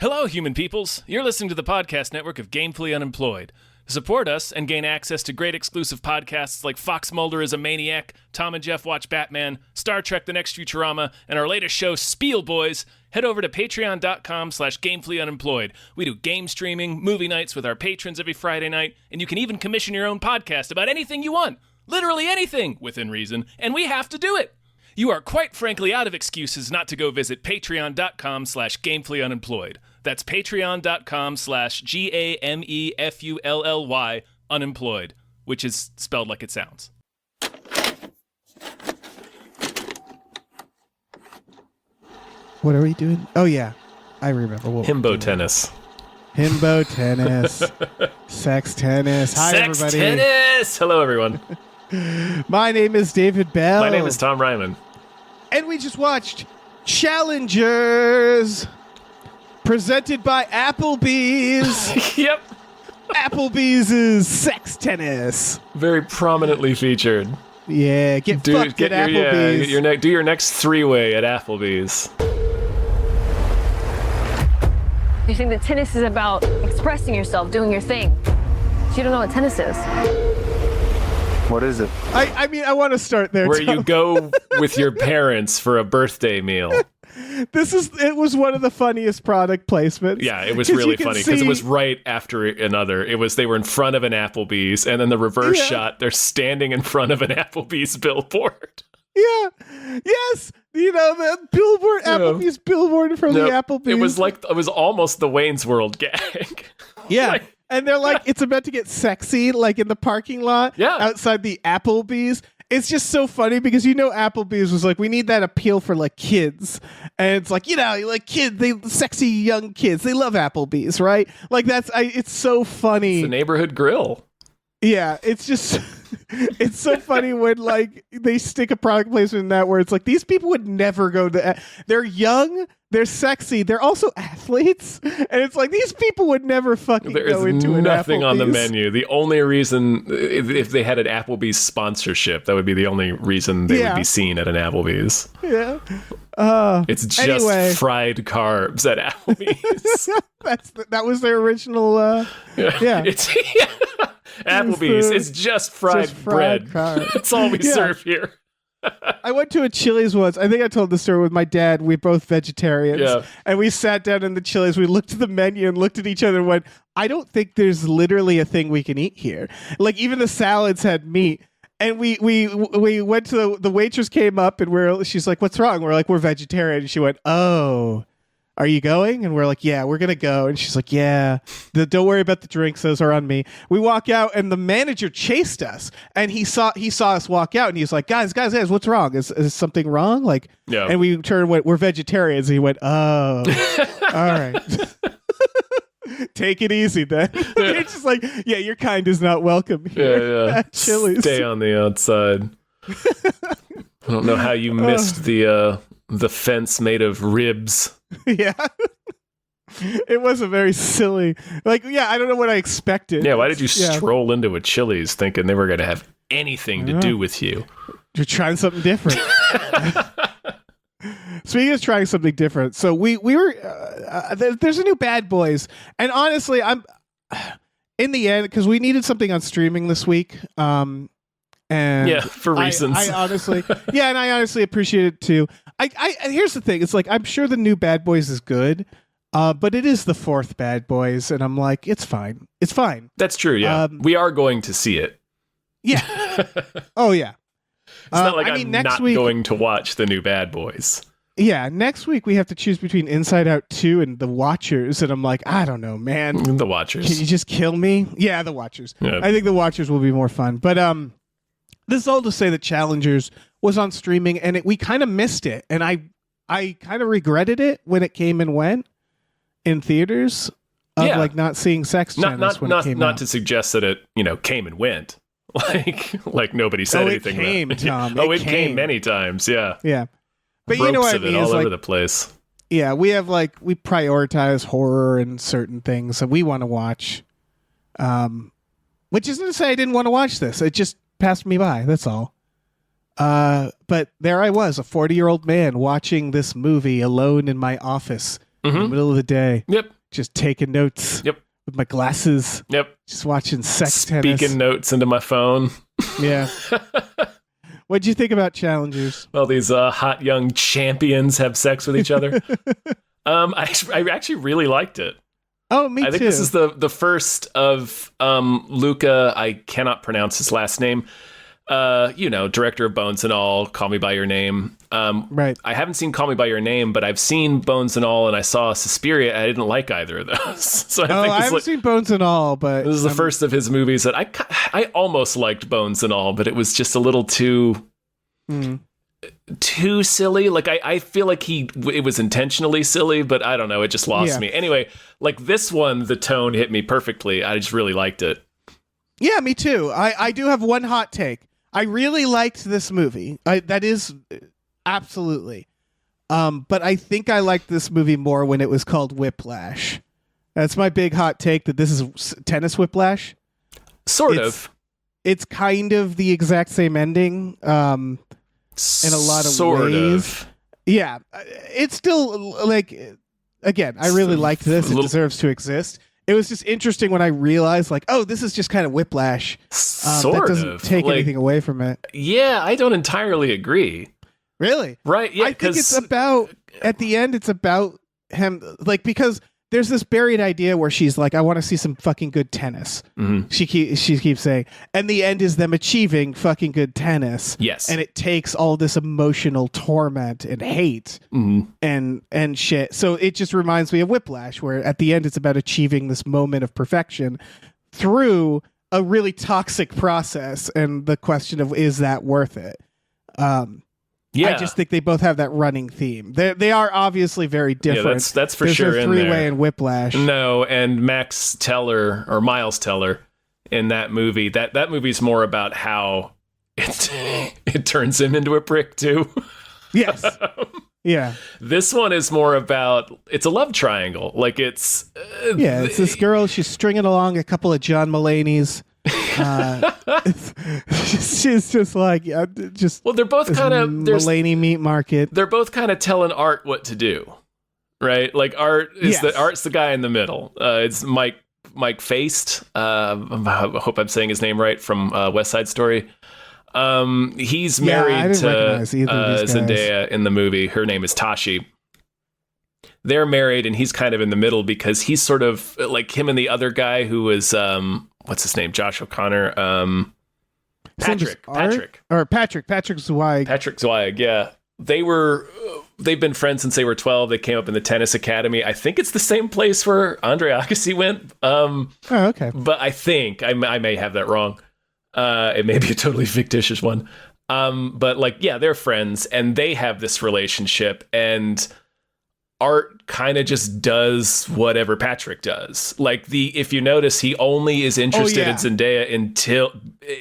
Hello, human peoples. You're listening to the podcast network of Gamefully Unemployed. To support us and gain access to great exclusive podcasts like Fox Mulder is a Maniac, Tom and Jeff Watch Batman, Star Trek The Next Futurama, and our latest show, Spiel Boys, head over to patreon.com/gamefullyunemployed. We do game streaming, movie nights with our patrons every Friday night, and you can even commission your own podcast about anything you want. Literally anything, within reason, and we have to do it. You are quite frankly out of excuses not to go visit patreon.com/gamefullyunemployed. That's patreon.com/GAMEFULLY unemployed, which is spelled like it sounds. What are we doing? Oh, yeah. I remember. Himbo tennis. Himbo tennis. Sex tennis. Hi, Sex everybody. tennis! Hello, everyone. My name is David Bell. My name is Tom Ryman. And we just watched Challengers, presented by Applebee's. Yep. Applebee's sex tennis. Very prominently featured. Yeah, get fucked at Applebee's. Do your next three-way at Applebee's. You think that tennis is about expressing yourself, doing your thing. So you don't know what tennis is. What is it? I mean, I want to start there, Where Tom. you go with your parents for a birthday meal. It was one of the funniest product placements. Yeah, it was really funny because it was right after another. They were in front of an Applebee's, and then the reverse shot, they're standing in front of an Applebee's billboard. Yeah. Yes. You know, the billboard, Applebee's billboard in front of the Applebee's. It was almost the Wayne's World gag. Yeah. And they're like, it's about to get sexy, like in the parking lot outside the Applebee's. It's just so funny because, you know, Applebee's was like, we need that appeal for like kids. And it's like, you know, like kids, sexy young kids, they love Applebee's, right? Like it's so funny. It's the neighborhood grill. Yeah, it's just, it's so funny when like they stick a product placement in that where it's like, these people would never go to, they're young, they're sexy, they're also athletes. And it's like, these people would never fucking go into an Applebee's. There is nothing on the menu. The only reason, if they had an Applebee's sponsorship, that would be the only reason they would be seen at an Applebee's. Yeah. It's just fried carbs at Applebee's. That was their original, Applebee's, it's just fried bread. That's all we serve here. I went to a Chili's once. I think I told the story with my dad. We're both vegetarians. Yeah. And we sat down in the Chili's. We looked at the menu and looked at each other and went, I don't think there's literally a thing we can eat here. Like, even the salads had meat. And we went to the waitress came up and she's like, what's wrong? We're like, we're vegetarian. And she went, oh, are you going? And we're like, yeah, we're going to go. And she's like, yeah, don't worry about the drinks. Those are on me. We walk out and the manager chased us and he saw us walk out and he's like, guys, what's wrong? Is something wrong? Like, and we turned and went, we're vegetarians. And he went, oh, all right. Take it easy then. It's just like, yeah, your kind is not welcome here at Chili's. Stay on the outside. I don't know how you missed the fence made of ribs. Yeah. It was a very silly, I don't know what I expected. Yeah, why did you stroll into a Chili's thinking they were going to have anything to do with you? You're trying something different. Speaking of trying something different, so we were, there's a new Bad Boys, and honestly, I'm, in the end, because we needed something on streaming this week, and for reasons. I honestly, and I honestly appreciate it too. Here's the thing: it's like I'm sure the new Bad Boys is good, but it is the fourth Bad Boys, and I'm like, it's fine. It's fine. That's true. Yeah, we are going to see it. Yeah. Oh yeah. It's not like I'm not going to watch the new Bad Boys. Yeah, next week we have to choose between Inside Out 2 and The Watchers, and I'm like, I don't know, man. The Watchers. Can you just kill me? Yeah, The Watchers. Yeah. I think The Watchers will be more fun. But this is all to say that Challengers was on streaming, and we kind of missed it, and I kind of regretted it when it came and went in theaters of not seeing sex tennis when it came out. Not to suggest that it came and went. Like nobody said anything. It came, Tom. It came many times. Yeah. Yeah. But Ropes you know what I of mean? it all over the place. Yeah, we have we prioritize horror and certain things that we want to watch. Which isn't to say I didn't want to watch this. It just passed me by. That's all. But there I was, a 40-year-old man watching this movie alone in my office in the middle of the day. Yep. Just taking notes. Yep. With my glasses. Yep. Just watching sex tennis. Speaking notes into my phone. Yeah. What'd you think about Challengers? Well, these hot young champions have sex with each other. I actually really liked it. Oh, me too. I think this is the first of Luca. I cannot pronounce his last name. Director of Bones and All, Call Me by Your Name. Right. I haven't seen Call Me by Your Name, but I've seen Bones and All, and I saw Suspiria. I didn't like either of those. So I haven't seen Bones and All, but this is the first of his movies that I almost liked Bones and All, but it was just a little too silly. Like I feel like it was intentionally silly, but I don't know. It just lost me. Anyway, like this one, the tone hit me perfectly. I just really liked it. Yeah, me too. I do have one hot take. I really liked this movie. That is absolutely. But I think I liked this movie more when it was called Whiplash. That's my big hot take, that this is Tennis Whiplash. Sort of. It's kind of the exact same ending in a lot of ways. Yeah. It's still like, again, I really liked this. It deserves to exist. It was just interesting when I realized, like, oh, this is just kind of Whiplash. That doesn't take anything away from it. Yeah, I don't entirely agree. Really? Right, yeah. I think it's about, at the end, it's about him, like, because there's this buried idea where she's like, I want to see some fucking good tennis. Mm-hmm. She keeps saying, and the end is them achieving fucking good tennis. Yes. And it takes all this emotional torment and hate and shit. So it just reminds me of Whiplash, where at the end it's about achieving this moment of perfection through a really toxic process. And the question of, is that worth it? Yeah. I just think they both have that running theme. They are obviously very different. Yeah, that's for sure. There's a three-way in Whiplash. No, and Max Teller or Miles Teller in that movie. That movie's more about how it turns him into a prick too. Yes. Yeah. This one is more about, it's a love triangle. Like it's it's this girl. She's stringing along a couple of John Mulaney's. She's just like they're both kind of Mulaney meat market. They're both kind of telling Art what to do, right? Like Art's the guy in the middle. It's Mike Feist. I hope I'm saying his name right, from West Side Story. He's married to Zendaya in the movie. Her name is Tashi. They're married, and he's kind of in the middle because he's sort of like him and the other guy who was what's his name? Josh O'Connor. Patrick Zweig. Yeah. They've been friends since they were 12. They came up in the tennis academy. I think it's the same place where Andre Agassi went. Okay. But I think I may have that wrong. It may be a totally fictitious one. But like, yeah, they're friends and they have this relationship, and Art kind of just does whatever Patrick does. Like if you notice, he only is interested in Zendaya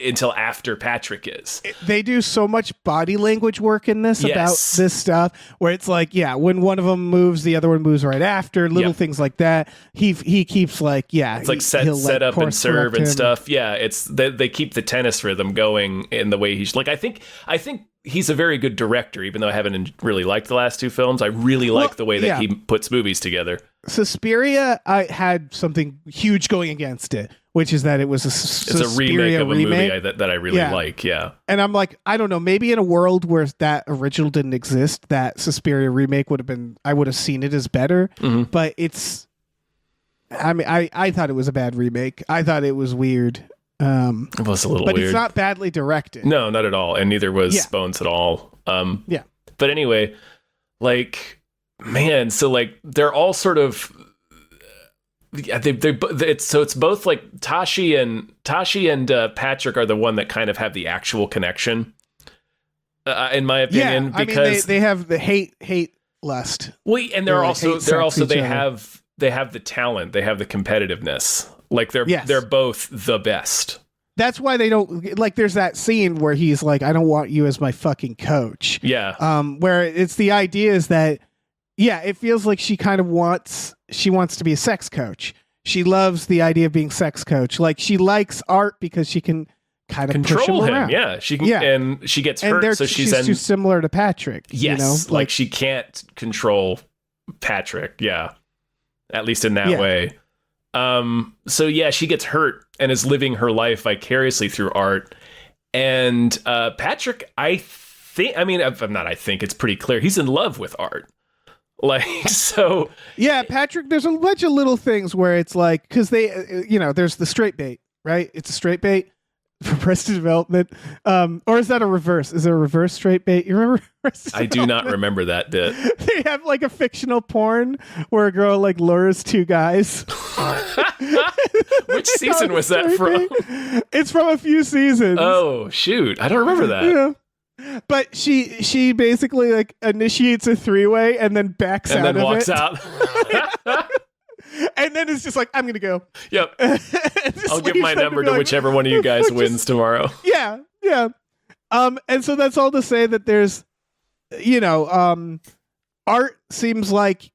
until after Patrick is. They do so much body language work in this about this stuff, where it's like, when one of them moves, the other one moves right after. Little things like that. He keeps like, it's like set up and serve and stuff. Yeah, it's they keep the tennis rhythm going in the way he's like. I think he's a very good director, even though I haven't really liked the last two films. I really like the way that he puts movies together. Suspiria, I had something huge going against it, which is that it was it's a remake of a movie that I really like. Yeah. And I'm like, I don't know, maybe in a world where that original didn't exist, that Suspiria remake I would have seen it as better. Mm-hmm. But I thought it was a bad remake. I thought it was weird. It was a little weird. But it's not badly directed. No, not at all. And neither was Bones at all. But anyway, like, man, so like they're all sort of it's both like Tashi and Patrick are the one that kind of have the actual connection, in my opinion, because they have the hate lust. Well, and they have the talent, they have the competitiveness. Like they're both the best. That's why they don't like. There's that scene where he's like, "I don't want you as my fucking coach." Yeah. Where it's the idea is that, it feels like she wants to be a sex coach. She loves the idea of being sex coach. Like she likes Art because she can kind of control push him around. Yeah, she can. Yeah. And she gets hurt, so she's too similar to Patrick. Yes. Like she can't control Patrick. Yeah. at least in that way. So yeah, she gets hurt and is living her life vicariously through Art. And Patrick, it's pretty clear he's in love with Art. Like, so. Yeah, Patrick, there's a bunch of little things where it's like, because they, there's the straight bait, right? It's a straight bait for Arrested Development. Or is that a reverse? Is it a reverse straight bait? You remember Arrested I do not remember that bit. They have like a fictional porn where a girl like lures two guys. Which season was that from? It's from a few seasons. Oh, shoot. I don't remember that. Yeah. But she basically like initiates a three-way and then backs out of it. And then walks out. And then it's just like, I'm going to go. Yep. I'll give my number to whichever one of you guys wins tomorrow. Yeah. Yeah. And so that's all to say that there's, Art seems like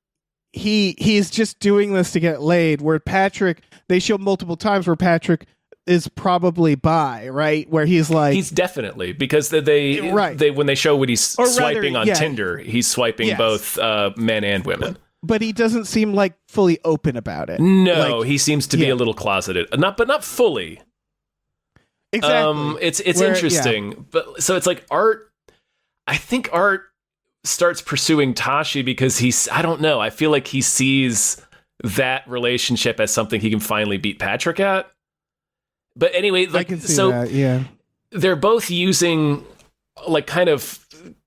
he's just doing this to get laid, where Patrick, they show multiple times where Patrick is probably bi, right? Where he's like, he's definitely, because they when they show what he's swiping on Tinder, he's swiping both men and women. But he doesn't seem like fully open about it. No, he seems to be a little closeted, but not fully. Exactly. It's interesting, but so it's like Art. I think Art starts pursuing Tashi because I don't know. I feel like he sees that relationship as something he can finally beat Patrick at. But anyway, like, I can see that, yeah. They're both using like kind of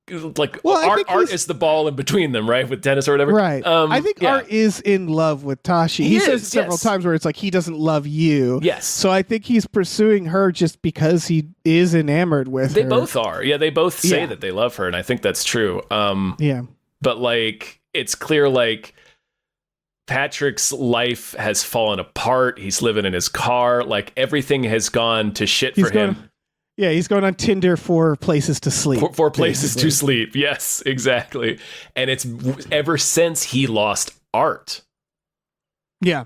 like Art is the ball in between them, right? With Dennis or whatever. Right. I think Art is in love with Tashi. He says several times where it's like he doesn't love you. Yes. So I think he's pursuing her just because he is enamored with her. They both are. Yeah, they both say that they love her, and I think that's true. Yeah. But like it's clear like Patrick's life has fallen apart. He's living in his car. Like everything has gone to shit for him. He's going on Tinder for places to sleep. For places to sleep. Yes, exactly. And it's ever since he lost Art. Yeah.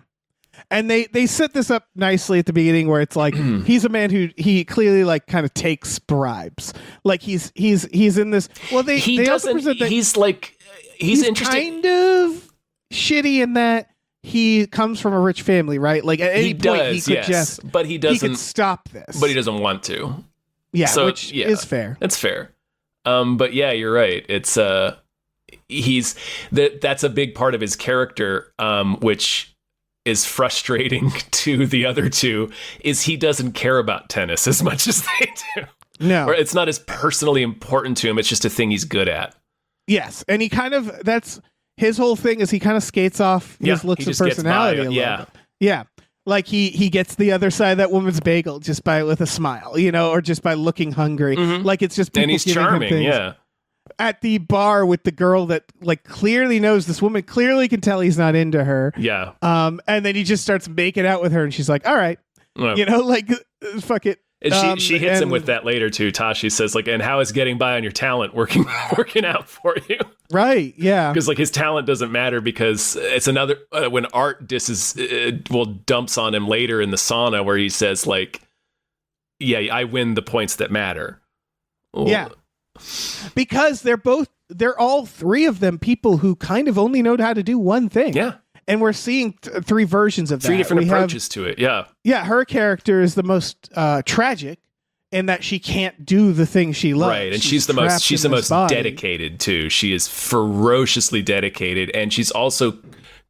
And they set this up nicely at the beginning where it's like he's a man who he clearly like kind of takes bribes. Like he's in this. Well, they also present that he's interesting. Kind of shitty in that he comes from a rich family, right? Like at any point he could but he doesn't. He could stop this, but he doesn't want to. Yeah, so, which is fair. That's fair. But yeah, you're right. It's that's a big part of his character, which is frustrating to the other two. Is he doesn't care about tennis as much as they do. No, or it's not as personally important to him. It's just a thing he's good at. Yes, and he kind of that's his whole thing is he kind of skates off his looks and personality a little bit. Yeah. Like he gets the other side of that woman's bagel just with a smile, or just by looking hungry. Mm-hmm. Like it's just people and he's giving charming, him things. At the bar with the girl that like clearly knows this woman, clearly can tell he's not into her. Yeah. And then he just starts making out with her, and she's like, "All right, like fuck it." And she hits him with that later too. Tashi says like, "And how is getting by on your talent working out for you?" Right. Yeah. Because like his talent doesn't matter because it's another when Art dumps on him later in the sauna where he says like, "Yeah, I win the points that matter." Well, yeah. Because they're all three of them people who kind of only know how to do one thing. Yeah. And we're seeing three versions of that. Three different approaches to it, yeah. Yeah, her character is the most tragic in that she can't do the thing she loves. Right, and she's the most dedicated too. She is ferociously dedicated, and she's also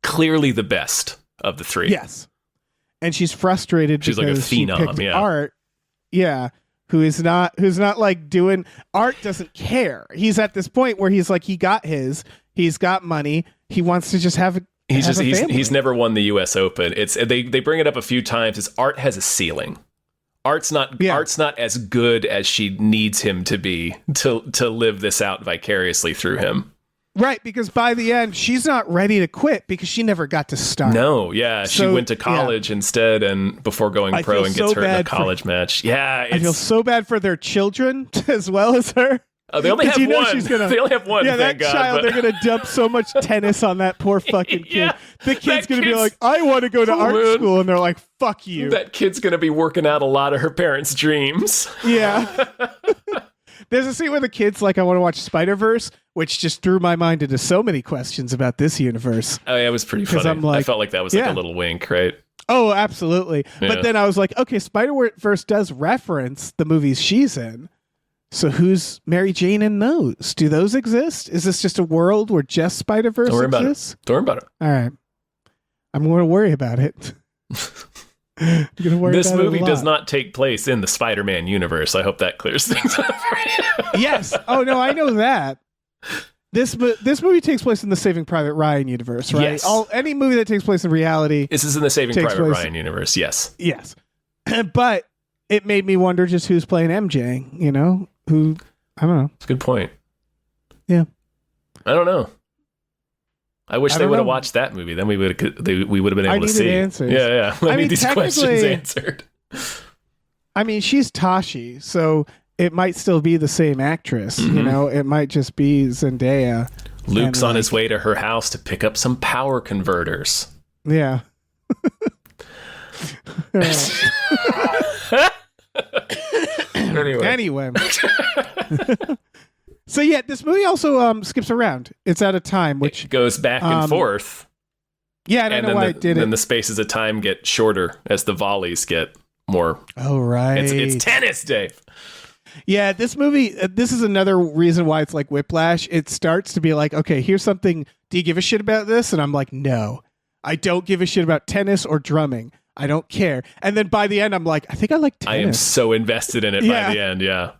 clearly the best of the three. Yes. And she's frustrated she's because like a phenom, she picked Art. Yeah. Who's not like doing Art doesn't care. He's at this point where he's like he's got money, he wants to just have a He's never won the U.S. Open. They bring it up a few times. Is Art has a ceiling. Art's not as good as she needs him to be to live this out vicariously through him. Right, because by the end she's not ready to quit because she never got to start. No, yeah, she went to college instead, and before going pro and gets hurt in a college match. Yeah, I feel so bad for their children as well as her. Oh, they only have one. They only have one. Yeah, that child. They're gonna dump so much tennis on that poor fucking kid. Yeah, the kid's gonna be like, "I want to go to art school," and they're like, "Fuck you." That kid's gonna be working out a lot of her parents' dreams. Yeah. There's a scene where the kid's like, I want to watch Spider-Verse, which just threw my mind into so many questions about this universe. Oh, yeah, it was pretty funny. I felt like that was like a little wink, right? Oh, absolutely. Yeah. But then I was like, okay, Spider-Verse does reference the movies she's in. So who's Mary Jane in those? Do those exist? Is this just a world where just Spider-Verse exists? Don't worry about it. All right. I'm going to worry about it. This movie does not take place in the Spider-Man universe. I hope that clears things up for you. Yes. Oh, no, I know that. This movie takes place in the Saving Private Ryan universe, right? Yes. Any movie that takes place in reality. This is in the Saving Private Ryan universe, yes. Yes. But it made me wonder just who's playing MJ, you know? Who, I don't know. It's a good point. Yeah. I don't know. I wish they would have watched that movie. Then we would have been able to see. Answers. Yeah. I need these questions answered. I mean, she's Tashi, so it might still be the same actress. You know, it might just be Zendaya. Luke's on his way to her house to pick up some power converters. Yeah. Anyway. So yeah, this movie also skips around. It's at a time which it goes back and forth. Yeah, I don't know why it did it. Then the spaces of time get shorter as the volleys get more. Oh right, it's tennis, Dave. Yeah, this movie. This is another reason why it's like Whiplash. It starts to be like, okay, here's something. Do you give a shit about this? And I'm like, no, I don't give a shit about tennis or drumming. I don't care. And then by the end, I'm like, I think I like tennis. I am so invested in it by the end, yeah.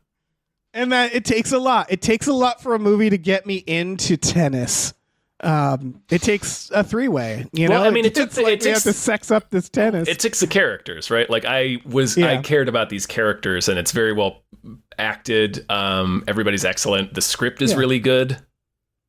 And that it takes a lot. It takes a lot for a movie to get me into tennis. It takes a three-way, you know? I mean, we have to sex up this tennis. It takes the characters, right? Like I cared about these characters, and it's very well acted. Everybody's excellent. The script is really good.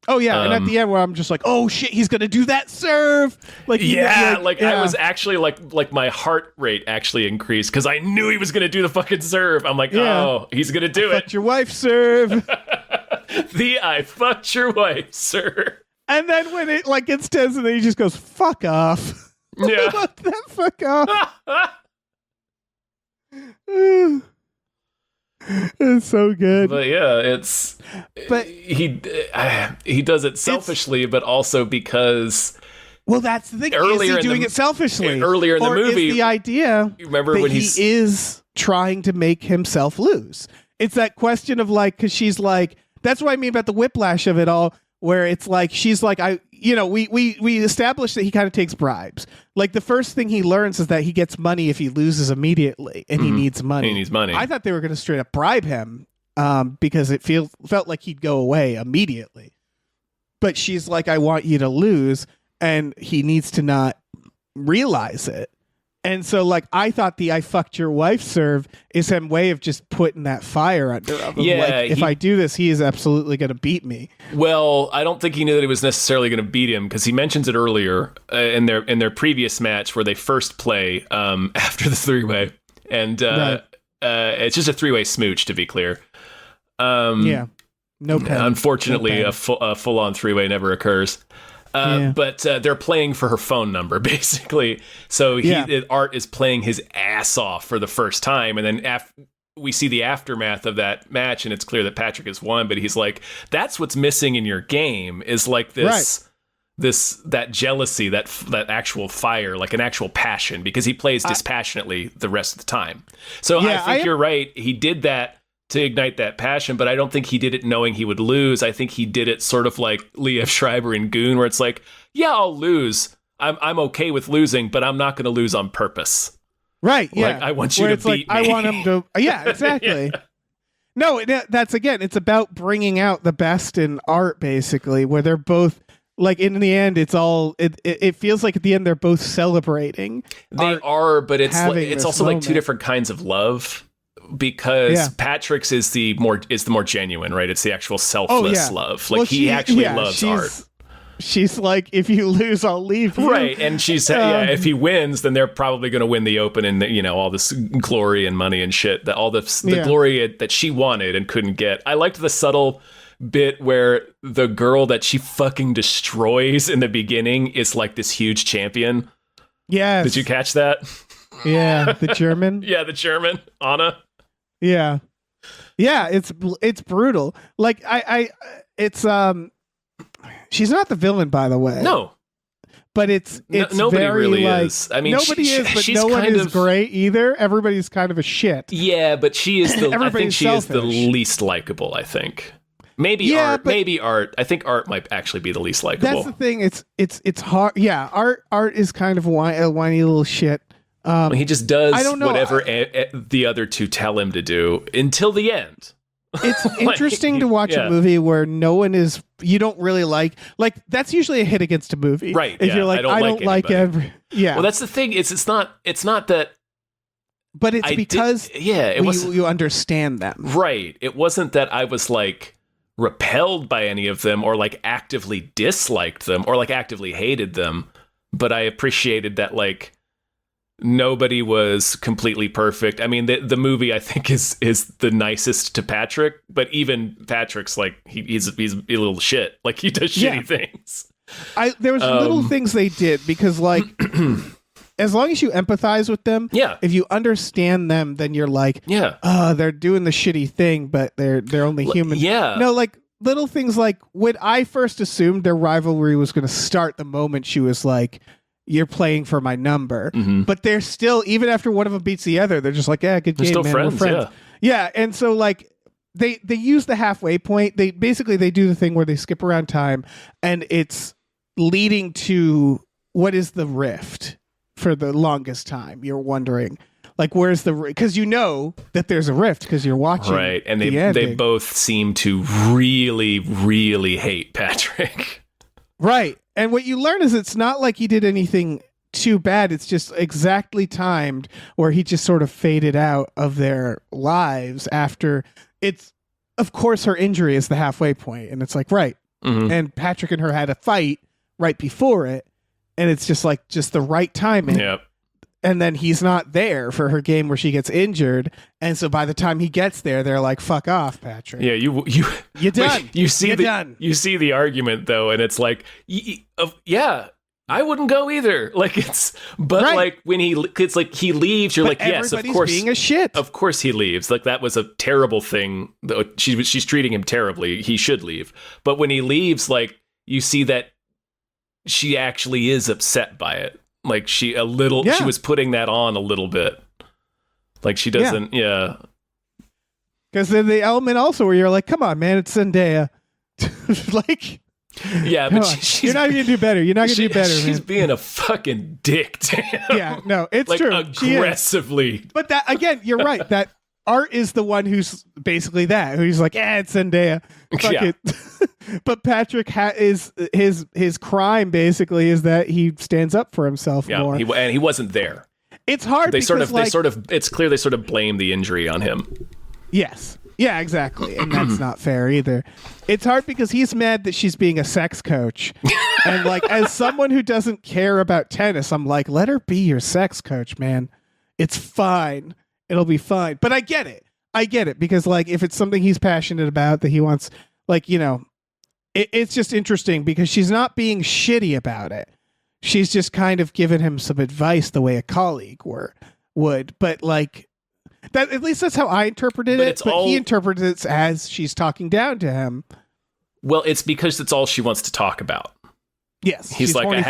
Oh yeah, and at the end where I'm just like, oh shit, he's gonna do that serve. Like I was actually like my heart rate actually increased because I knew he was gonna do the fucking serve. I'm like, oh, he's gonna do it. Fucked your wife serve. I fucked your wife serve. And then when it like gets tense, and then he just goes, fuck off. Yeah, that fuck off. It's so good. But yeah, he does it selfishly, but also because that's the thing. Is he doing it selfishly? Earlier in the movie, is the idea remember when he is trying to make himself lose? It's that question of like, because she's like, that's what I mean about the whiplash of it all, where it's like she's like, we established that he kind of takes bribes. Like the first thing he learns is that he gets money if he loses immediately, and he needs money. He needs money. I thought they were going to straight up bribe him because it felt like he'd go away immediately. But she's like, I want you to lose, and he needs to not realize it. And so, like, I thought the "I fucked your wife" serve is him way of just putting that fire under him. Yeah, like, if I do this, he is absolutely going to beat me. Well, I don't think he knew that he was necessarily going to beat him because he mentions it earlier in their previous match where they first play after the three-way, and it's just a three-way smooch to be clear. No pen. Unfortunately, a full-on three-way never occurs. But they're playing for her phone number, basically. So Art is playing his ass off for the first time. And then we see the aftermath of that match, and it's clear that Patrick has won. But he's like, that's what's missing in your game is like this, that jealousy, that actual fire, like an actual passion, because he plays dispassionately the rest of the time. So I think you're right. He did that to ignite that passion, but I don't think he did it knowing he would lose. I think he did it sort of like Liev Schreiber in Goon, where it's like, yeah, I'll lose. I'm okay with losing, but I'm not going to lose on purpose. Right, yeah. Like, I want you to beat me. I want him to... Yeah, exactly. No, that's, again, it's about bringing out the best in Art, basically, where they're both... Like, in the end, it's all... It feels like at the end, they're both celebrating. They are, but it's also like two different kinds of love. Because Patrick's is the more genuine, right? It's the actual selfless love. Like he actually loves Art. She's like, if you lose, I'll leave you. Right, and she's if he wins, then they're probably going to win the Open, and all this glory and money and shit. That all the glory that she wanted and couldn't get. I liked the subtle bit where the girl that she fucking destroys in the beginning is like this huge champion. Yes. Did you catch that? Yeah, the German. The German Anna. Yeah. Yeah, it's brutal. Like it's she's not the villain, by the way. No. But it's nobody very, really like, is. I mean, nobody is, but no one is great either. Everybody's kind of a shit. Yeah, but she is the. I think she selfish. is the least likable. I think maybe Art. Maybe Art. I think Art might actually be the least likable. That's the thing. It's hard. Yeah, Art is kind of a whiny little shit. He just does whatever I the other two tell him to do until the end. It's interesting to watch a movie where no one is. You don't really like that's usually a hit against a movie, right? If you're like, I don't like every. Yeah. Well, that's the thing. It's not that. But it's because you understand them, right? It wasn't that I was like repelled by any of them or like actively disliked them or like actively hated them, but I appreciated that like. Nobody was completely perfect. I mean, the movie I think is the nicest to Patrick, but even Patrick's like he's a little shit. Like he does shitty things. There was little things they did because like as long as you empathize with them, if you understand them, then you're like, they're doing the shitty thing, but they're only human. No, like little things like when I first assumed their rivalry was going to start the moment she was like, you're playing for my number, but they're still, even after one of them beats the other, they're just like, yeah, good game, still man. Friends, we're friends. Yeah. And so like they use the halfway point. They do the thing where they skip around time and it's leading to what is the rift for the longest time. You're wondering like, where's the, because you know that there's a rift because you're watching. Right. And they both seem to really, really hate Patrick. Right. And what you learn is it's not like he did anything too bad. It's just exactly timed where he just sort of faded out of their lives after it's, of course, her injury is the halfway point. And it's like, right. And Patrick and her had a fight right before it. And it's just like just the right timing. Yep. And then he's not there for her game where she gets injured. And so by the time he gets there, they're like, fuck off, Patrick. Yeah, you're done. You see the argument though, and it's like, yeah, I wouldn't go either. Like like when he leaves, you're like, yes, of course, being a shit. Of course he leaves. Like that was a terrible thing. She's treating him terribly. He should leave. But when he leaves, like you see that she actually is upset by it. Like she was putting that on a little bit. Like she doesn't, Because then the element also where you're like, come on, man, it's Zendaya. Like, yeah, but you're not gonna do better. You're not gonna do better. She's being a fucking dick to him. Yeah, no, it's like, true. Aggressively. But that again, you're right. That Art is the one who's basically that. Who's like, it's Zendaya. Fuck it. But Patrick is his crime basically is that he stands up for himself more. And he wasn't there. It's hard. It's clear they sort of blame the injury on him. Yes. Yeah, exactly. And that's not fair either. It's hard because he's mad that she's being a sex coach. And like, as someone who doesn't care about tennis, I'm like, let her be your sex coach, man. It's fine. It'll be fine. But I get it because like, if it's something he's passionate about that he wants, like, you know, it's just interesting because she's not being shitty about it. She's just kind of giving him some advice the way a colleague would. But like, that, at least that's how I interpreted it. But he interprets it as she's talking down to him. Well, it's because it's all she wants to talk about. Yes, he's like, I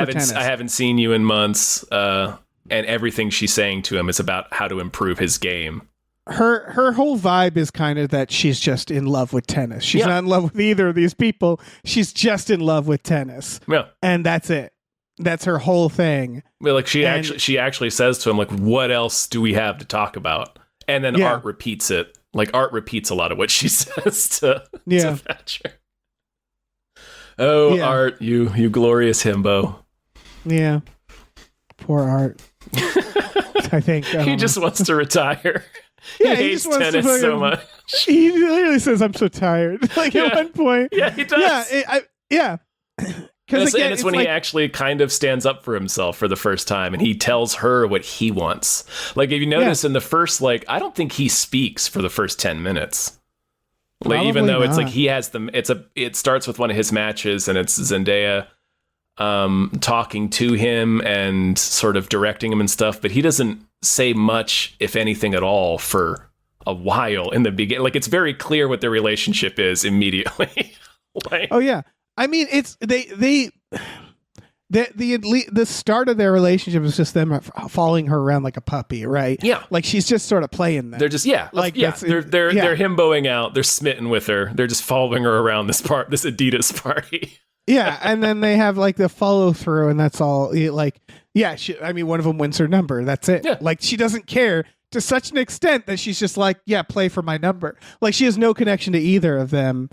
haven't seen you in months, and everything she's saying to him is about how to improve his game. Her whole vibe is kind of that she's just in love with tennis. She's not in love with either of these people. She's just in love with tennis. Yeah, and that's it. That's her whole thing. Well, like she actually says to him, like, "What else do we have to talk about?" And then Art repeats it. Like Art repeats a lot of what she says to Patrick. Oh, Art, you glorious himbo. Yeah. Poor Art. I think. He just wants to retire. He hates tennis so much. He literally says, I'm so tired. Like at one point. Yeah, he does. Yeah. And it's when he actually kind of stands up for himself for the first time and he tells her what he wants. Like if you notice in the first, like, I don't think he speaks for the first 10 minutes. Like, even though it's like he has them, it starts with one of his matches and it's Zendaya talking to him and sort of directing him and stuff, but he doesn't say much, if anything at all, for a while in the beginning. Like, it's very clear what their relationship is immediately. Like, Oh yeah, I mean it's the start of their relationship is just them following her around like a puppy, right? Yeah. like she's just sort of playing them. they're just Like, they're that's- they're yeah. they're himboing out. They're smitten with her. They're just following her around this Adidas party. Yeah, and then they have like the follow through, and that's all. Like, yeah, I mean, one of them wins her number. That's it. Yeah. Like, she doesn't care to such an extent that she's just like, yeah, play for my number. Like, she has no connection to either of them.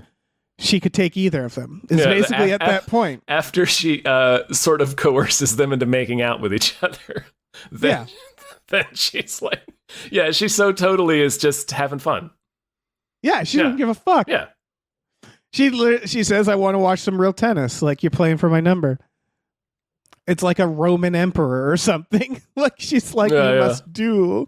She could take either of them. Is Yeah, basically at that point. After she sort of coerces them into making out with each other, then she's like, yeah, she so totally is just having fun. Yeah, she Yeah. doesn't give a fuck. Yeah. She says, I want to watch some real tennis. Like, you're playing for my number. It's like a Roman emperor or something. Like, she's like, Yeah, you yeah. must do.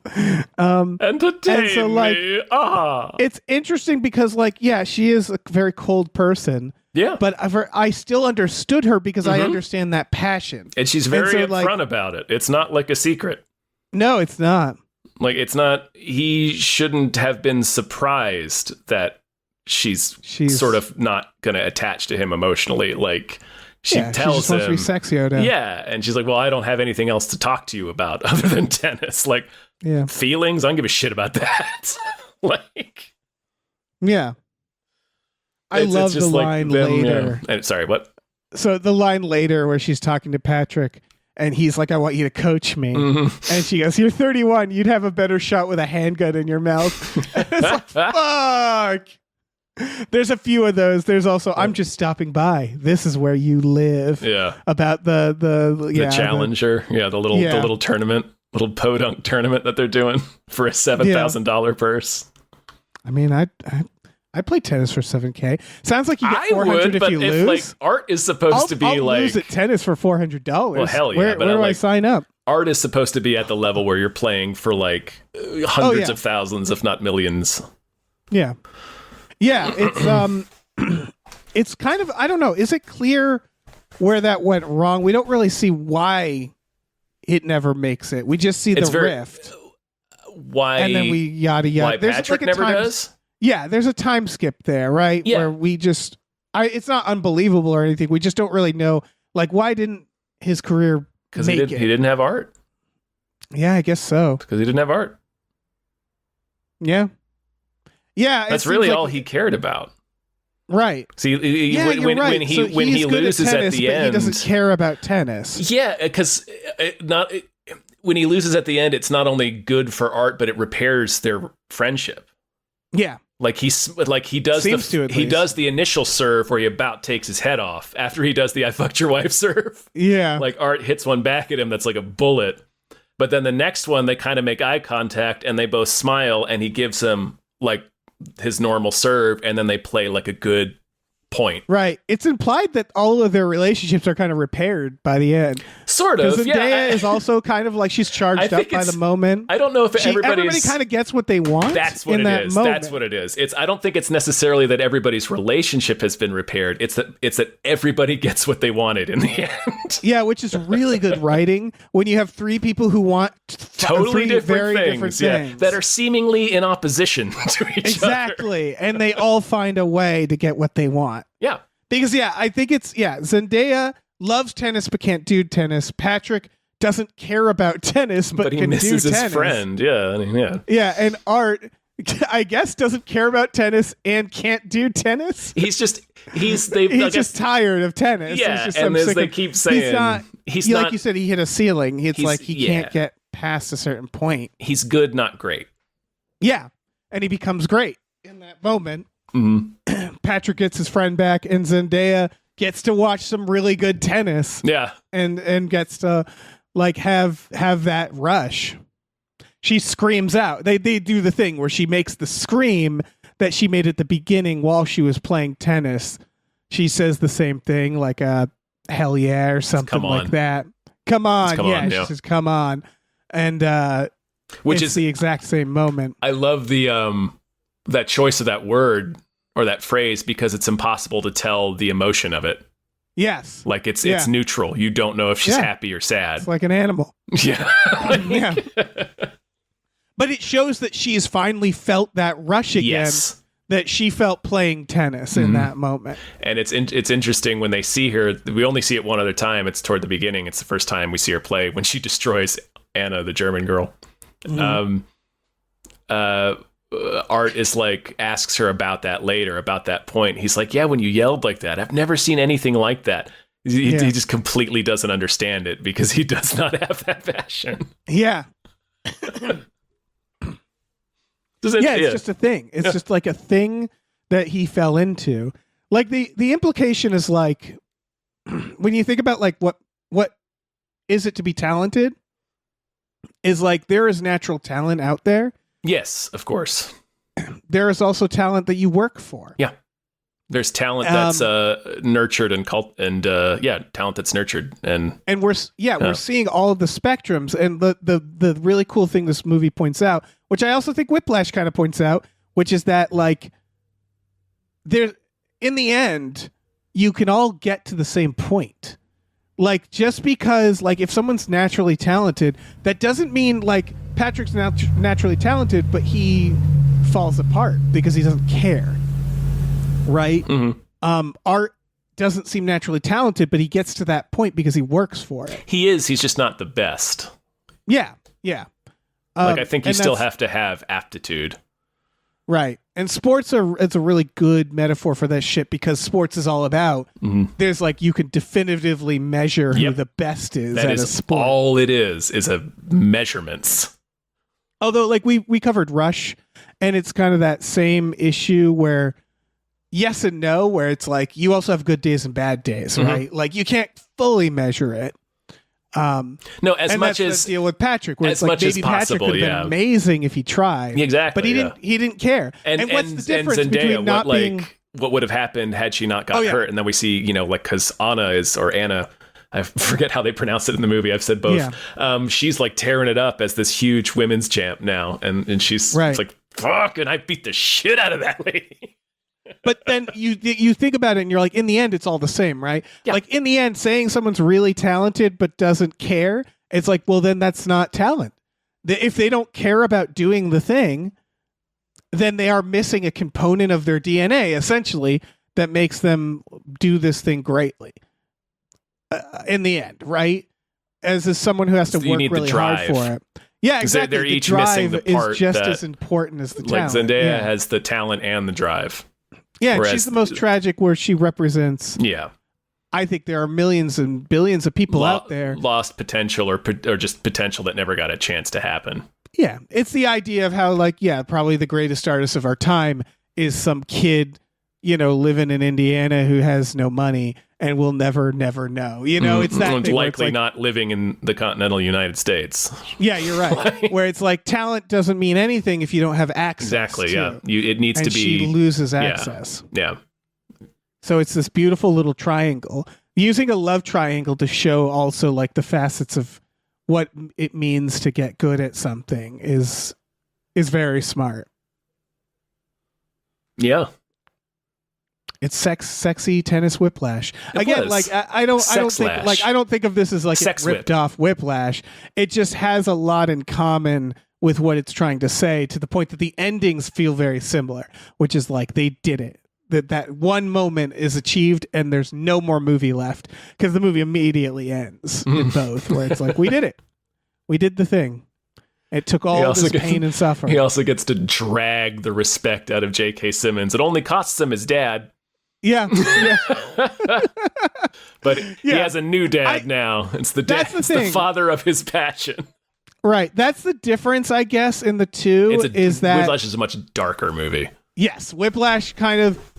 Entertain And so, like, me. Ah. It's interesting because, like, yeah, she is a very cold person. Yeah. But I still understood her because I Mhm. understand that passion. And she's very so, like- upfront about it. It's not like a secret. No, it's not. Like, it's not, he shouldn't have been surprised that she's sort of not going to attach to him emotionally. Like, she yeah, tells she's supposed him, to be sex Yoda. yeah, and she's like, well, I don't have anything else to talk to you about other than tennis. Like, Yeah. feelings, I don't give a shit about that. Like, Yeah. I it's love the just like line them, later. yeah. And, sorry, what? So the line later where she's talking to Patrick and he's like, I want you to coach me. Mhm. And she goes, you're 31. You'd have a better shot with a handgun in your mouth. And it's like, fuck. There's a few of those. There's also, I'm just stopping by. This is where you live. Yeah. About the Challenger. the little tournament, little podunk tournament that they're doing for a $7,000 purse. I mean, I play tennis for $7,000. Sounds like you get I $400 would, if but you if lose. like art is supposed to be I'll like lose at tennis for $400. Well, hell yeah, Where, but where do I like- sign up? art is supposed to be at the level where you're playing for like hundreds yeah. of thousands, if not millions. Yeah. Yeah, it's it's kind of, I don't know, is it clear where that went wrong? We don't really see why it never makes it. We just see It's the very- rift. Why? And then we yada yada. why There's Patrick like a never time, does? Yeah, there's a time skip there, right? Yeah. Where we just it's not unbelievable or anything. We just don't really know, like, why didn't his career Because make he it? didn't have art. Yeah, I guess so. Because he didn't have art. Yeah. Yeah. it That's seems really like- all he cared about. Right. See, Yeah, when, you're when, right. when he So when he's he good loses tennis, at the but end, he doesn't care about tennis. yeah, because when he loses at the end, it's not only good for art, but it repairs their friendship. Yeah. Like he does Seems to, at he least. does the initial serve where he about takes his head off after he does the I fucked your wife serve. Yeah. Like Art hits one back at him that's like a bullet. But then the next one they kind of make eye contact and they both smile and he gives him like his normal serve and then they play like a good point. Right. It's implied that all of their relationships are kind of repaired by the end. Sort Because of. Zendaya Yeah. is also kind of like she's I charged think up by it's- the moment. I don't know if Everybody everybody's kind of gets what they want. That's what in it that is. moment. That's what it is. I don't think it's necessarily that everybody's relationship has been repaired. It's that everybody gets what they wanted in the end. Yeah, which is really good writing when you have three people who want Totally three different very things, different yeah, things. that are seemingly in opposition to each other. exactly, and they all find a way to get what they want. Yeah. Because I think Zendaya loves tennis but can't do tennis. Patrick doesn't care about tennis but he can misses do his tennis. friend. Yeah. I mean, yeah. Yeah, and Art, I guess, doesn't care about tennis and can't do tennis. He's just He's just tired of tennis. Yeah, He's just and so as sick they of- keep saying, he's like not- you said, he hit a ceiling. It's he's- like he yeah. can't get past a certain point. he's good, not great. Yeah, and he becomes great in that moment. Mm-hmm. Patrick gets his friend back, and Zendaya gets to watch some really good tennis, Yeah. and gets to like have that rush. She screams out. They do the thing where she makes the scream that she made at the beginning while she was playing tennis. She says the same thing, like a hell yeah or something come on. like that. Come on, come yeah. on, yeah. She says come on, and Which it's is the exact same moment. I love the that choice of that word or that phrase because it's impossible to tell the emotion of it. Yes, Like it's Yeah. neutral. You don't know if she's Yeah. happy or sad. it's like an animal. Yeah. Yeah. But it shows that she's finally felt that rush again that she felt playing tennis in that moment. And it's interesting when they see her. We only see it one other time. It's toward the beginning. It's the first time we see her play when she destroys Anna, the German girl. Art is like, asks her about that later, about that point. He's like, yeah, when you yelled like that, I've never seen anything like that. He just completely doesn't understand it because he does not have that passion. Yeah. It's just a thing. It's just like a thing that he fell into. Like the implication is like, when you think about like what is it to be talented, is like there is natural talent out there. Yes, of course. There is also talent that you work for. Yeah. There's talent that's nurtured and talent that's nurtured and we're seeing all of the spectrums. And the really cool thing this movie points out, which I also think Whiplash kind of points out, which is that like there, in the end, you can all get to the same point. Like just because like if someone's naturally talented, that doesn't mean like Patrick's naturally talented, but he falls apart because he doesn't care. Right? Art doesn't seem naturally talented, but he gets to that point because he works for it. He's just not the best. Yeah. Like I think you still have to have aptitude. Right. And sports it's a really good metaphor for that shit because sports is all about there's like you can definitively measure who the best is at a sport. All it is a measurements. Although like we covered Rush, and it's kind of that same issue where yes and no, where it's like you also have good days and bad days, right? Like you can't fully measure it. No, as much as the deal with Patrick, where it's like maybe Patrick could have been amazing if he tried. Exactly, but he didn't care. And what's the difference between not being? What would have happened had she not got hurt? And then we see, like because Anna, I forget how they pronounce it in the movie. I've said both. Yeah. She's like tearing it up as this huge women's champ now, and she's like, "Fuck!" And I beat the shit out of that lady. But then you think about it and you're like, in the end, it's all the same, right? Yeah. Like in the end, saying someone's really talented but doesn't care, it's like, well, then that's not talent. If they don't care about doing the thing, then they are missing a component of their DNA, essentially, that makes them do this thing greatly. In the end, right? As someone who has to work really hard for it. Yeah, exactly. They're each missing the part is just as important as the talent. Like Zendaya has the talent and the drive. Yeah, she's the most tragic where she represents. Yeah. I think there are millions and billions of people out there. Lost potential or just potential that never got a chance to happen. Yeah. It's the idea of how, probably the greatest artist of our time is some kid, living in Indiana who has no money and will never know. It's that thing likely not living in the continental United States. Yeah, you're right. Where it's like talent doesn't mean anything if you don't have access. Exactly, yeah. It needs to be... she loses access. Yeah. So it's this beautiful little triangle. Using a love triangle to show also like the facets of what it means to get good at something is very smart. Yeah. It's sexy tennis Whiplash. Again, like I don't think of this as like a ripped off Whiplash. It just has a lot in common with what it's trying to say, to the point that the endings feel very similar, which is like they did it. That one moment is achieved and there's no more movie left, because the movie immediately ends in both, where it's like we did it. We did the thing. It took all this pain and suffering. He also gets to drag the respect out of J.K. Simmons. It only costs him his dad. Yeah. But he has a new dad now. It's the dad. It's the father of his passion. Right. That's the difference, I guess, in the two. Whiplash is a much darker movie. Yes. Whiplash kind of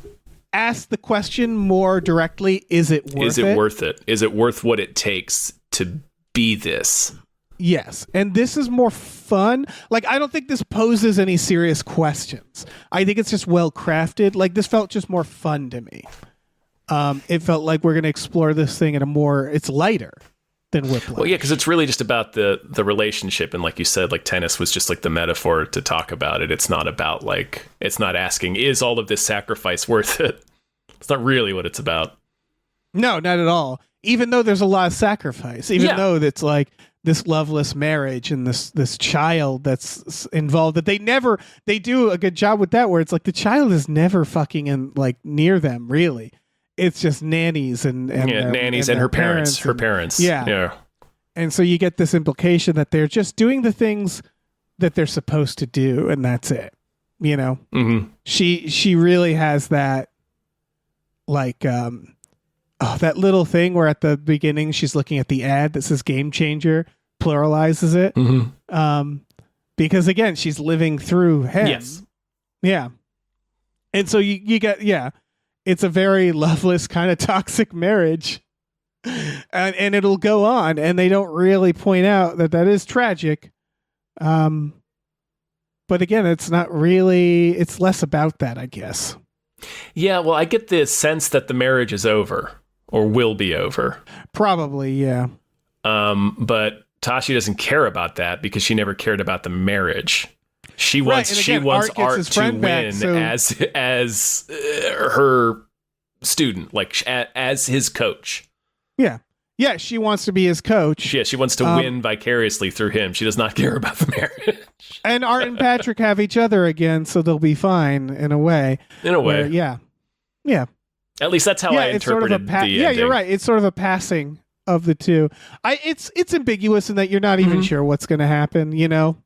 asks the question more directly, is it worth it? Is it worth it? Is it worth what it takes to be this? Yes. And this is more fun. Like, I don't think this poses any serious questions. I think it's just well crafted. Like, this felt just more fun to me. It felt like we're going to explore this thing it's lighter than Whiplash. Well, yeah, because it's really just about the relationship. And like you said, like tennis was just like the metaphor to talk about it. It's not about it's not asking, is all of this sacrifice worth it? It's not really what it's about. No, not at all. Even though there's a lot of sacrifice, though that's like, this loveless marriage and this child that's involved, that they do a good job with that, where it's like the child is never fucking in like near them, really. It's just nannies and nannies and her parents. Yeah. And so you get this implication that they're just doing the things that they're supposed to do, and that's it. You know, she really has that, like, that little thing where at the beginning she's looking at the ad that says "Game Changer," pluralizes it, because again she's living through him. Yes. Yeah. And so you get it's a very loveless kind of toxic marriage, and it'll go on, and they don't really point out that is tragic. But again, it's not really, it's less about that, I guess. Yeah, well, I get the sense that the marriage is over, or will be over. Probably, yeah. But Tashi doesn't care about that because she never cared about the marriage. She wants Art to win as her student, like as his coach. Yeah. Yeah, she wants to be his coach. Yeah, she wants to win vicariously through him. She does not care about the marriage. And Art and Patrick have each other again, so they'll be fine in a way. Yeah. At least that's how I interpreted the ending. Yeah, you're right. It's sort of a passing of the two. It's ambiguous in that you're not even sure what's going to happen. You know,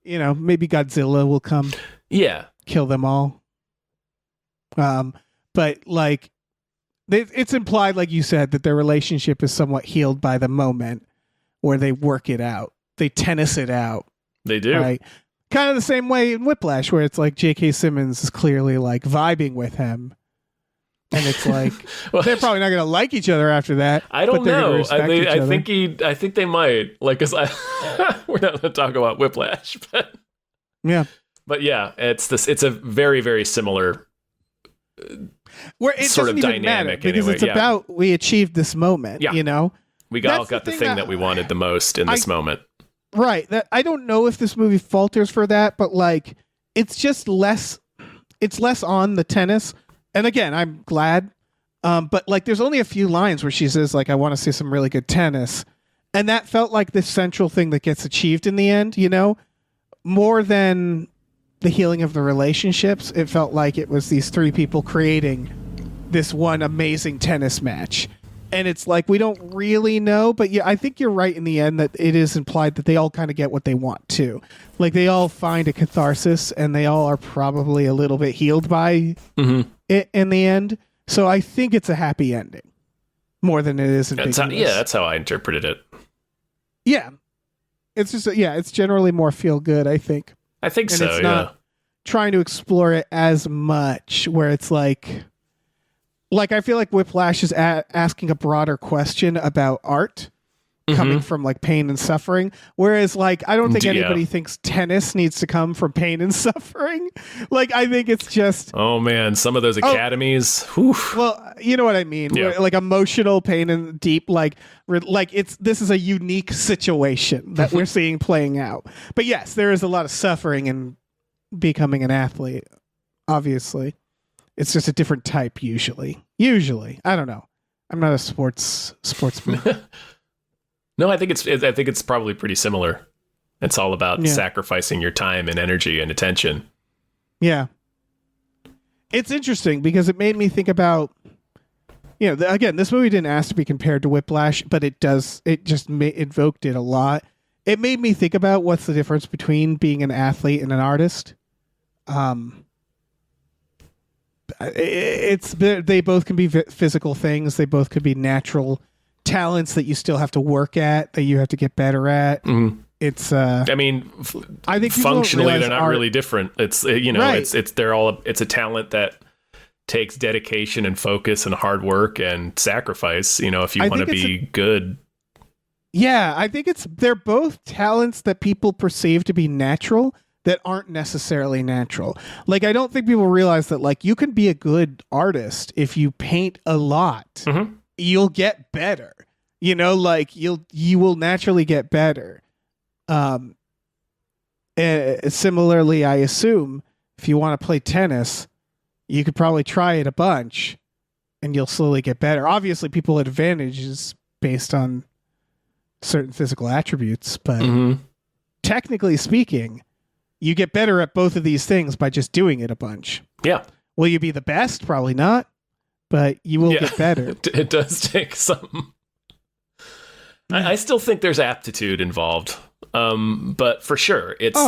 maybe Godzilla will come. Yeah, kill them all. But like, it's implied, like you said, that their relationship is somewhat healed by the moment where they work it out. They tennis it out. They do. Right? Kind of the same way in Whiplash, where it's like J.K. Simmons is clearly like vibing with him. And it's like, well, they're probably not going to like each other after that. I don't know. I think they might. Like, cause we're not going to talk about Whiplash, but yeah. But yeah, it's a very, very similar where it sort of dynamic because anyway. It's about we achieved this moment. Yeah. You know, we all got the thing that we wanted the most in this moment. Right. That I don't know if this movie falters for that, but like it's just less. It's less on the tennis. And again, I'm glad. But like, there's only a few lines where she says like, "I want to see some really good tennis," and that felt like the central thing that gets achieved in the end. You know, more than the healing of the relationships, it felt like it was these three people creating this one amazing tennis match. And it's like, we don't really know, but yeah, I think you're right in the end that it is implied that they all kind of get what they want too. Like they all find a catharsis and they all are probably a little bit healed by it in the end. So I think it's a happy ending more than it is ambiguous. That's how I interpreted it. Yeah. It's just, it's generally more feel good, I think. I think so, it's not trying to explore it as much where it's like I feel like Whiplash is asking a broader question about art coming from like pain and suffering. Whereas like, I don't think anybody thinks tennis needs to come from pain and suffering. Like, I think it's just, oh man, some of those academies. Well, you know what I mean? Yeah. Like emotional pain and deep, this is a unique situation that we're seeing playing out. But yes, there is a lot of suffering in becoming an athlete. Obviously. It's just a different type usually. I don't know. I'm not a sportsman. No, I think it's probably pretty similar. It's all about sacrificing your time and energy and attention. Yeah. It's interesting because it made me think about, again, this movie didn't ask to be compared to Whiplash, but it does. It just invoked it a lot. It made me think about what's the difference between being an athlete and an artist. They both can be physical things. They both could be natural talents that you still have to work at, that you have to get better at. It's I think functionally they're not really different. It's right. It's a talent that takes dedication and focus and hard work and sacrifice, if you want to be good. Yeah, I think they're both talents that people perceive to be natural that aren't necessarily natural. Like, I don't think people realize that, like, you can be a good artist if you paint a lot. You'll get better. Like, you will naturally get better. Similarly, I assume, if you want to play tennis, you could probably try it a bunch, and you'll slowly get better. Obviously, people have advantages based on certain physical attributes, but Mm-hmm. technically speaking, you get better at both of these things by just doing it a bunch. Yeah. Will you be the best? Probably not, but you will get better. It does take some. I still think there's aptitude involved, but for sure, it's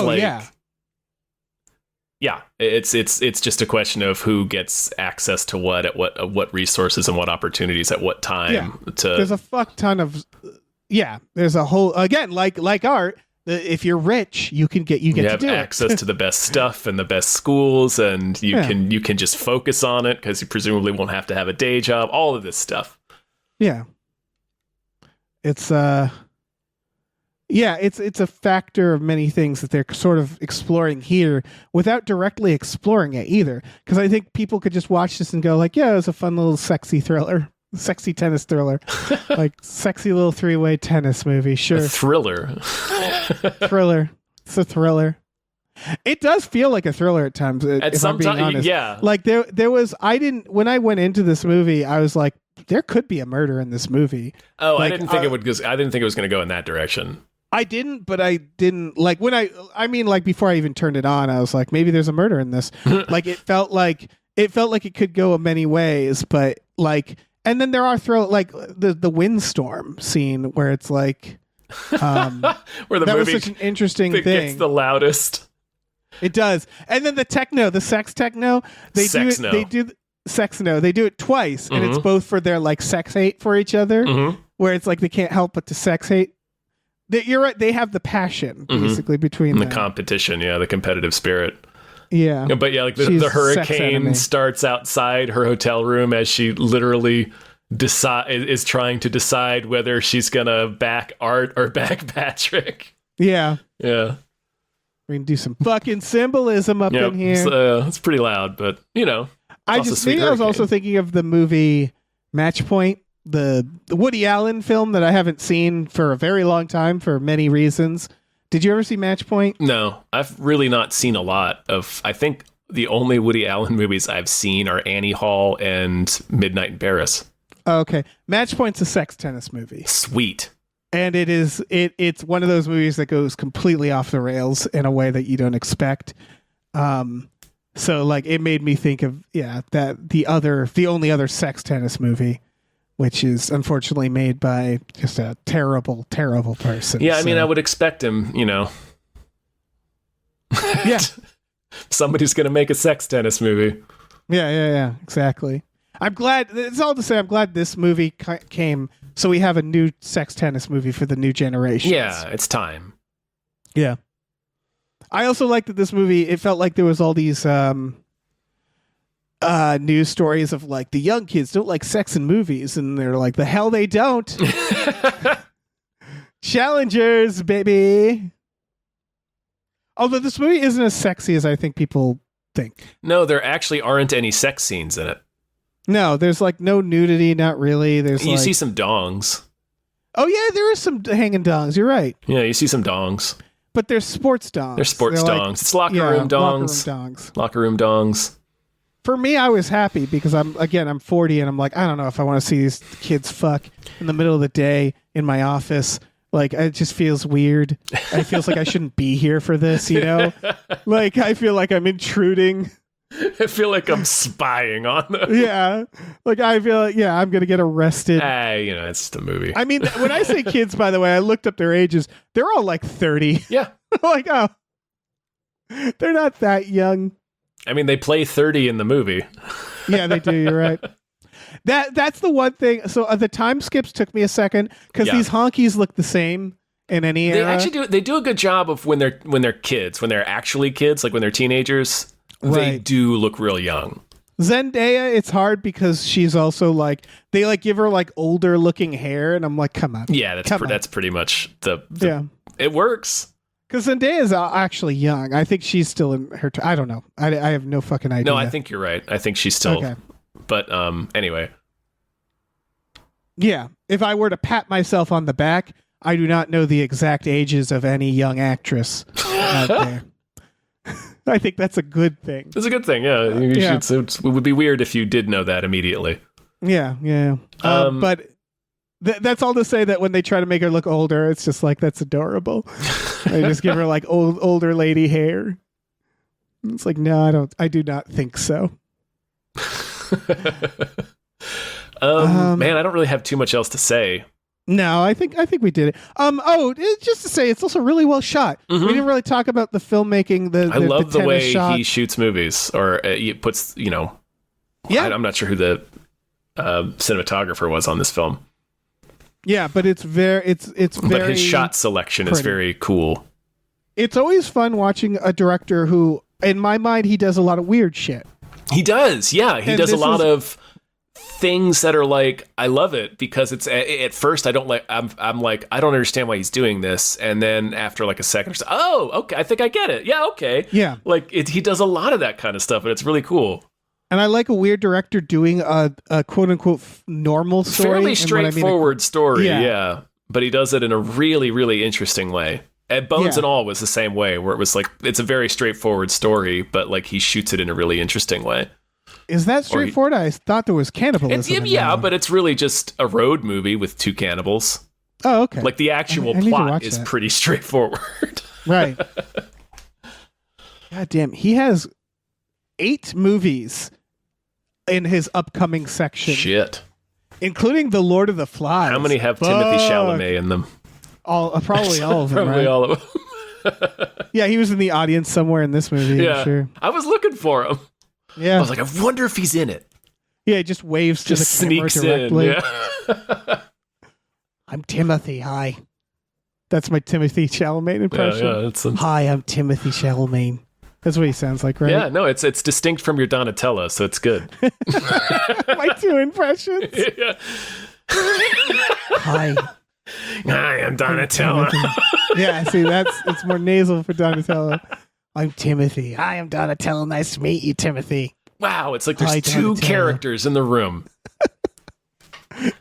it's just a question of who gets access to what at what resources and what opportunities at what time. Yeah. There's a fuck ton of There's a whole like art. If you're rich, you get to do access to the best stuff and the best schools, and you can just focus on it because you presumably won't have to have a day job. All of this stuff. Yeah, it's it's a factor of many things that they're sort of exploring here without directly exploring it either. Because I think people could just watch this and go like, yeah, it was a fun little sexy tennis thriller, like sexy little 3-way tennis movie. Sure. A thriller. Thriller. It's a thriller. It does feel like a thriller at times. At some time, yeah. Like there was, when I went into this movie, I was like, there could be a murder in this movie. Oh, like, I didn't think it was going to go in that direction. I didn't, but I didn't like when like before I even turned it on, I was like, maybe there's a murder in this. Like it felt like it could go many ways, but like, and then there are the windstorm scene where it's like, where the that movie was such an interesting thing. Gets the loudest. It does, and then the sex techno, they do it twice, and it's both for their like sex hate for each other, where it's like they can't help but to sex hate. You're right. They have the passion basically between the competition, the competitive spirit. Yeah, but like the hurricane starts outside her hotel room as she literally is trying to decide whether she's gonna back Art or back Patrick. Yeah. We can do some fucking symbolism up in here. It's pretty loud, but I was also thinking of the movie Match Point, the Woody Allen film that I haven't seen for a very long time for many reasons. Did you ever see Match Point? No, I've really not seen a lot of. I think the only Woody Allen movies I've seen are Annie Hall and Midnight in Paris. Okay, Match Point's a sex tennis movie. Sweet. And it's one of those movies that goes completely off the rails in a way that you don't expect. So like it made me think of that the only other sex tennis movie, which is unfortunately made by just a terrible, terrible person. Yeah, I mean, I would expect him, Yeah. Somebody's going to make a sex tennis movie. Yeah, exactly. I'm glad, it's all to say, I'm glad this movie came so we have a new sex tennis movie for the new generation. Yeah, it's time. Yeah. I also liked that this movie, it felt like there was all these news stories of like the young kids don't like sex in movies, and they're like, the hell they don't. Challengers, baby. Although this movie isn't as sexy as I think people think. No, there actually aren't any sex scenes in it. No, there's like no nudity, not really. You see some dongs. Oh yeah, there is some hanging dongs. You're right. Yeah, you see some dongs. But they're sports dongs. They're sports dongs. Like, it's locker room dongs. Locker room dongs. For me, I was happy because I'm 40 and I'm like, I don't know if I want to see these kids fuck in the middle of the day in my office. Like, it just feels weird. It feels like I shouldn't be here for this, Like, I feel like I'm intruding. I feel like I'm spying on them. Yeah. Like, I feel like, I'm going to get arrested. It's just a movie. I mean, when I say kids, by the way, I looked up their ages. They're all like 30. Yeah. Like, oh, they're not that young. I mean, they play 30 in the movie. Yeah, they do. You're right. That's the one thing. So the time skips took me a second because these honkies look the same in any era. They actually do a good job of when they're kids, when they're actually kids, like when they're teenagers. Right. They do look real young. Zendaya, it's hard because she's also like, they like give her like older looking hair, and I'm like, come on. Yeah, that's pretty much the it works. Because Zendaya is actually young. I think she's still in her. I don't know. I have no fucking idea. No, I think you're right. I think she's still. Okay. But anyway. Yeah, if I were to pat myself on the back, I do not know the exact ages of any young actress out there. I think that's a good thing. It's a good thing, yeah. It would be weird if you did know that immediately. Yeah. But That's all to say that when they try to make her look older, it's just like, that's adorable. They just give her like older lady hair. It's like, no, I do not think so. Man, I don't really have too much else to say. No, I think we did it. Just to say, it's also really well shot. We didn't really talk about the filmmaking. I love the way shot. he shoots movies, or he puts, Yeah, I'm not sure who the cinematographer was on this film. Yeah, but it's very. But his shot selection is very cool. It's always fun watching a director who, in my mind, he does a lot of weird shit. He does, yeah. He does a lot of things that are like, I love it because it's at first I don't like. I'm like, I don't understand why he's doing this, and then after like a second, it's, oh, okay, I think I get it. Yeah, okay. Yeah, like he does a lot of that kind of stuff, and it's really cool. And I like a weird director doing a quote unquote normal story, fairly straightforward story, yeah. But he does it in a really, really interesting way. And Bones and All was the same way, where it was like, it's a very straightforward story, but like he shoots it in a really interesting way. Is that straightforward? I thought there was cannibalism. But it's really just a road movie with two cannibals. Oh, okay. Like the actual plot is pretty straightforward. Right. God damn, he has 8 movies in his upcoming section. Shit. Including The Lord of the Flies. How many have Timothée Chalamet in them? Probably all of them. Probably right? all of them. Yeah, he was in the audience somewhere in this movie. Yeah, I'm sure. I was looking for him. Yeah, I was like, I wonder if he's in it. Yeah, he just waves to the camera directly. Yeah. I'm Timothy. Hi. That's my Timothée Chalamet impression. Hi, I'm Timothée Chalamet. That's what he sounds like, right? Yeah, no, it's distinct from your Donatello, so it's good. My 2 impressions. Yeah. Hi. I am Donatello. Yeah, see, it's more nasal for Donatello. I'm Timothy. Hi, I'm Donatello. Nice to meet you, Timothy. Wow, it's like there's 2 characters in the room.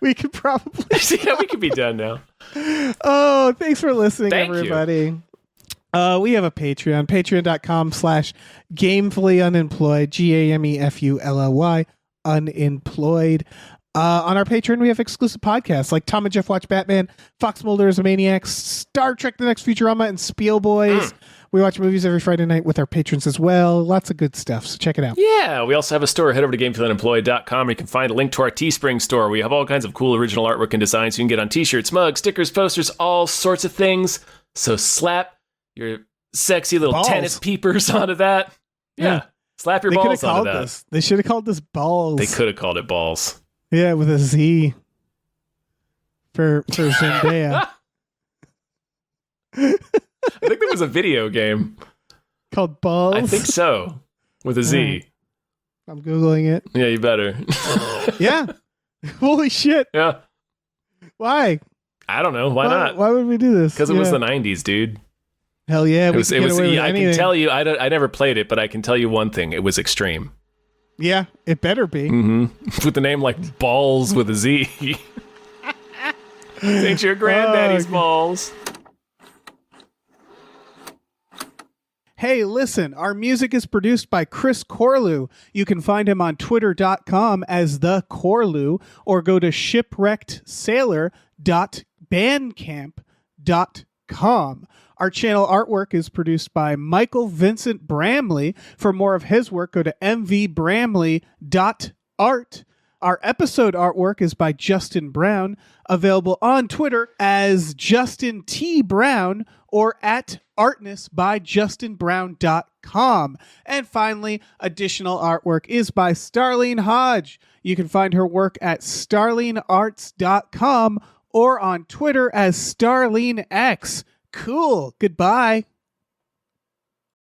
We could probably... Yeah, we could be done now. Oh, thanks for listening, Thank everybody. We have a Patreon, patreon.com/gamefullyunemployed, GAMEFULLY, unemployed. On our Patreon, we have exclusive podcasts like Tom and Jeff Watch Batman, Fox Mulder is a Maniac, Star Trek The Next Futurama, and Spiel Boys. We watch movies every Friday night with our patrons as well. Lots of good stuff, so check it out. Yeah, we also have a store. Head over to GameFullyUnemployed.com. You can find a link to our Teespring store. We have all kinds of cool original artwork and designs you can get on t-shirts, mugs, stickers, posters, all sorts of things. So slap your sexy little tennis peepers onto that. Yeah. Slap your balls onto that. They should have called this balls. They could have called it balls. Yeah, with a Z for Zendaya. I think there was a video game called Balls. I think so, with a Z. I'm Googling it. Yeah, you better. Yeah. Holy shit. Yeah. Why? I don't know. Why not? Why would we do this? Because it was the 90s, dude. Hell yeah. I can tell you, I never played it, but I can tell you one thing. It was extreme. Yeah, it better be. Mm-hmm. With the name like Balls with a Z. Ain't your granddaddy's balls. Hey, listen, our music is produced by Chris Corlew. You can find him on twitter.com as the Corlew, or go to shipwreckedsailor.bandcamp.com. Our channel artwork is produced by Michael Vincent Bramley. For more of his work, go to mvbramley.art. Our episode artwork is by Justin Brown, available on Twitter as Justin T. Brown or at Artness by JustinBrown.com. And finally, additional artwork is by Starlene Hodge. You can find her work at StarleneArts.com or on Twitter as StarleneX. Cool. Goodbye.